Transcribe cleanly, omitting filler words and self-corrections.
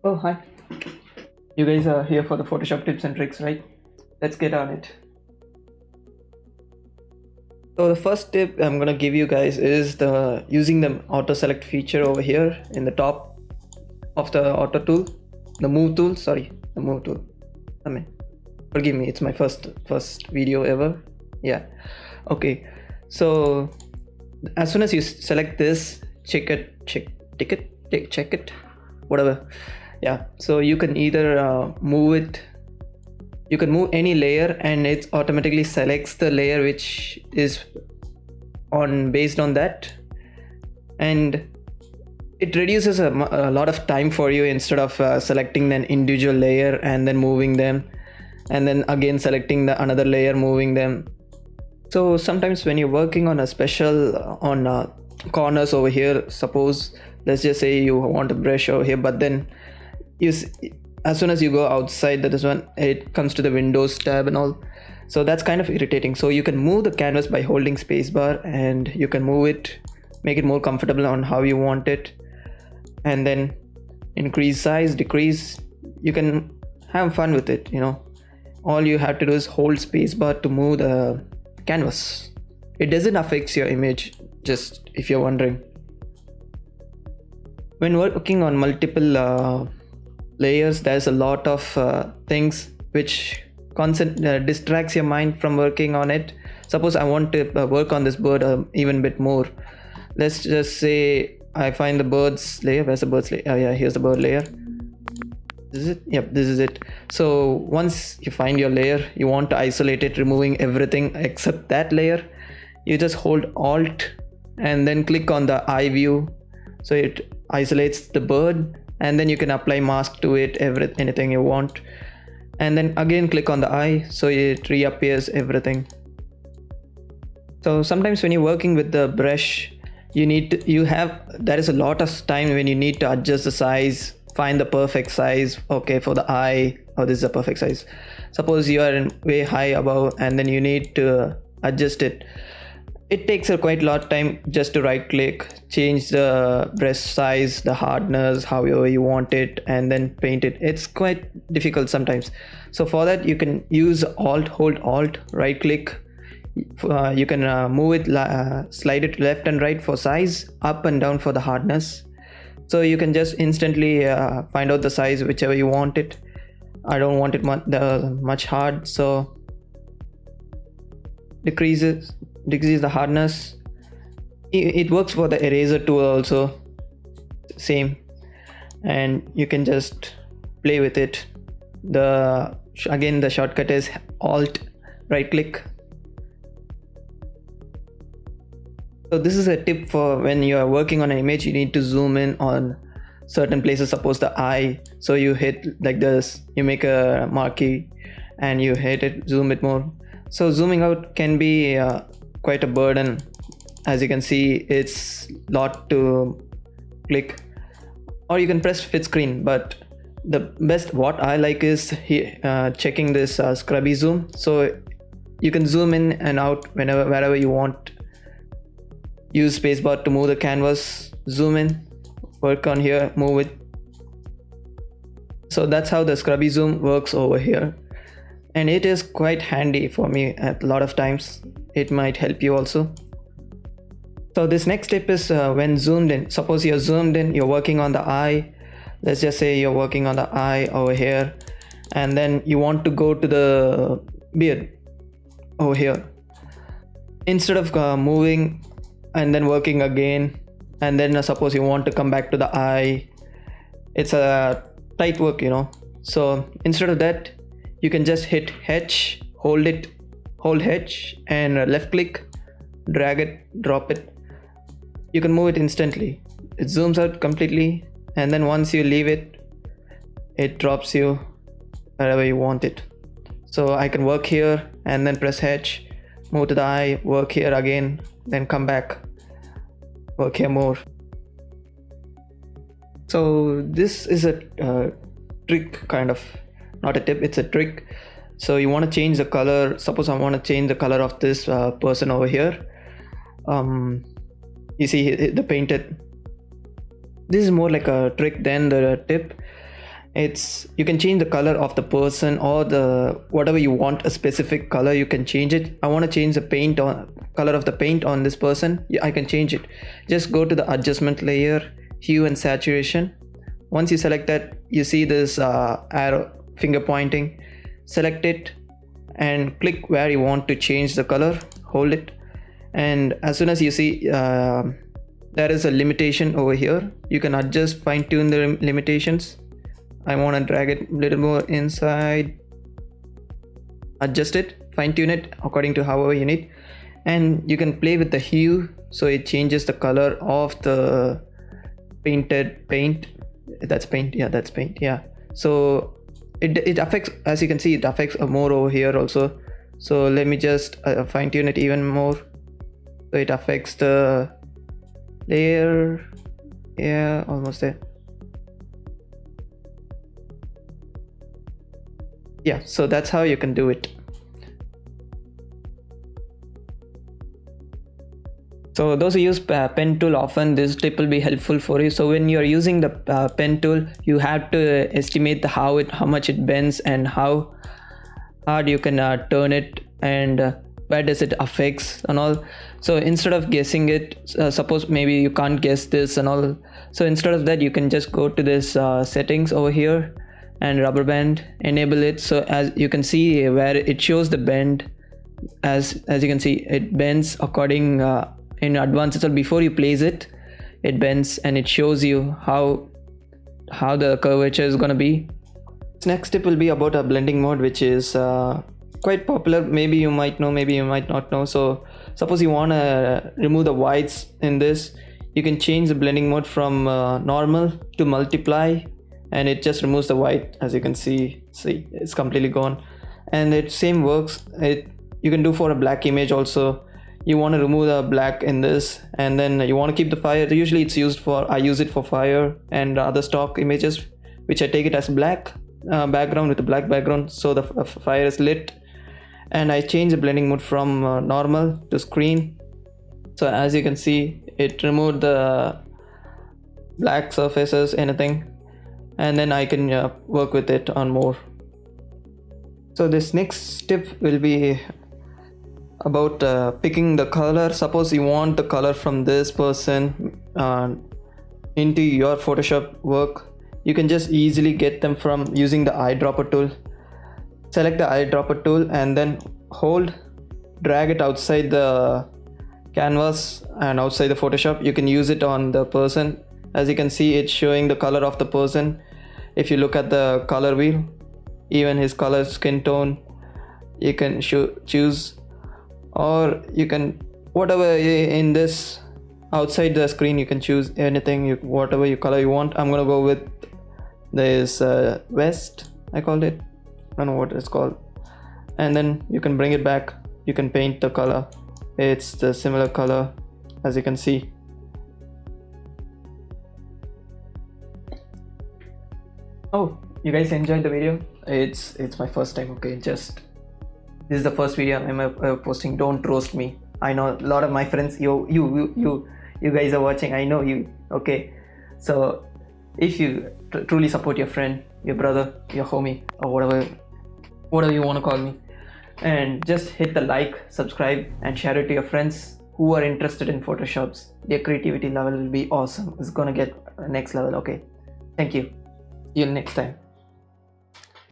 Oh, hi. You guys are here for the Photoshop tips and tricks, right? Let's get on it. So the first tip I'm gonna give you guys is the using the auto select feature over here in the top of the auto tool, the move tool. Sorry, the move tool. I mean, forgive me. It's my first video ever. Yeah. Okay. So as soon as you select this, check it, whatever. Yeah. So you can either move it. You can move any layer and it automatically selects the layer which is on based on that, and it reduces a lot of time for you instead of selecting an individual layer and then moving them and then again selecting the another layer, moving them. So sometimes when you're working on a special on corners over here, suppose let's just say you want a brush over here, but then as soon as you go outside that is when it comes to the Windows tab and all, so that's kind of irritating. So you can move the canvas by holding spacebar and you can move it, make it more comfortable on how you want it, and then increase size, decrease. You can have fun with it, all you have to do is hold spacebar to move the canvas. It doesn't affect your image, just if you're wondering. When working on multiple layers, there's a lot of things which distracts your mind from working on it. Suppose I want to work on this bird even bit more. Let's just say I find the birds layer. Where's the birds layer? Oh yeah, here's the bird layer. This is it. Yep, this is it. So once you find your layer, you want to isolate it, removing everything except that layer. You just hold Alt and then click on the eye view, so it isolates the bird, and then you can apply mask to it, anything you want, and then again click on the eye so it reappears everything. So sometimes when you're working with the brush, there is a lot of time when you need to adjust the size, find the perfect size. Okay, for the eye, this is a perfect size. Suppose you are way high above and then you need to adjust it. It takes a quite lot of time just to right click, change the brush size, the hardness, however you want it, and then paint it. It's quite difficult sometimes. So for that you can use hold Alt, right click. You can move it, slide it left and right for size, up and down for the hardness. So you can just instantly find out the size whichever you want it. I don't want it much hard, so decrease the hardness. It works for the eraser tool also, same, and you can just play with it. Again the shortcut is Alt, right click. So this is a tip for when you are working on an image. You need to zoom in on certain places, suppose the eye, so you hit like this, you make a marquee and you hit it, zoom it more. So zooming out can be quite a burden. As you can see, it's lot to click, or you can press fit screen, but the best what I like is checking this scrubby zoom, so you can zoom in and out wherever you want. Use spacebar to move the canvas, zoom in, work on here, move it. So that's how the scrubby zoom works over here, and it is quite handy for me at a lot of times. It might help you also. So this next tip is when zoomed in. Suppose you're zoomed in, you're working on the eye. Let's just say you're working on the eye over here, and then you want to go to the beard over here. Instead of moving and then working again, and then suppose you want to come back to the eye, it's a tight work, so instead of that, you can just hit H, hold H and left click, drag it, drop it. You can move it instantly. It zooms out completely, and then once you leave it, it drops you wherever you want it. So I can work here and then press H, move to the eye, work here again, then come back, work here more. So this is a trick, kind of, not a tip, it's a trick. So you want to change the color. Suppose I want to change the color of this person over here. You see the painted. This is more like a trick than the tip. you can change the color of the person, or the whatever you want, a specific color, you can change it. I want to change the paint on color of the paint on this person. I can change it. Just go to the adjustment layer, hue and saturation. Once you select that, you see this arrow finger pointing. Select it and click where you want to change the color. Hold it, and as soon as you see there is a limitation over here, you can adjust, fine tune the limitations. I want to drag it a little more inside, adjust it, fine tune it according to however you need, and you can play with the hue so it changes the color of the painted paint. That's paint, yeah, that's paint, yeah. So it affects, as you can see, it affects more over here also. So let me just fine tune it even more, so it affects the layer. Yeah, almost there. Yeah, so that's how you can do it. So those who use pen tool often, this tip will be helpful for you. So when you're using the pen tool, you have to estimate how much it bends and how hard you can turn it, and where does it affects and all. So instead of guessing it, suppose maybe you can't guess this and all, so instead of that, you can just go to this settings over here and rubber band, enable it. So as you can see where it shows the bend, as you can see, it bends according in advance. So before you place it, it bends and it shows you how the curvature is going to be. Next tip will be about a blending mode, which is quite popular. Maybe you might know, maybe you might not know. So suppose you want to remove the whites in this, you can change the blending mode from normal to multiply, and it just removes the white. As you can see it's completely gone, and it same works. You can do for a black image also. You want to remove the black in this, and then you want to keep the fire. Usually it's used for, I use it for fire and other stock images, which I take it as black background with a black background, so the fire is lit. And I change the blending mode from normal to screen. So as you can see, it removed the black surfaces, anything, and then I can work with it on more. So this next tip will be about picking the color. Suppose you want the color from this person into your Photoshop work, you can just easily get them from using the eyedropper tool. Select the eyedropper tool and then hold, drag it outside the canvas and outside the Photoshop. You can use it on the person. As you can see, it's showing the color of the person. If you look at the color wheel, even his color, skin tone, you can choose, or you can whatever in this outside the screen, you can choose anything, whatever you color you want. I'm gonna go with this vest, I called it, I don't know what it's called. And then you can bring it back, you can paint the color. It's the similar color, as you can see. Oh, you guys enjoyed the video? It's my first time, okay? Just this is the first video I'm posting. Don't roast me. I know a lot of my friends, you guys are watching. I know you, okay? So if you truly support your friend, your brother, your homie, or whatever you want to call me, and just hit the like, subscribe, and share it to your friends who are interested in Photoshops. Their creativity level will be awesome. It's gonna get next level, okay? Thank you. See you next time.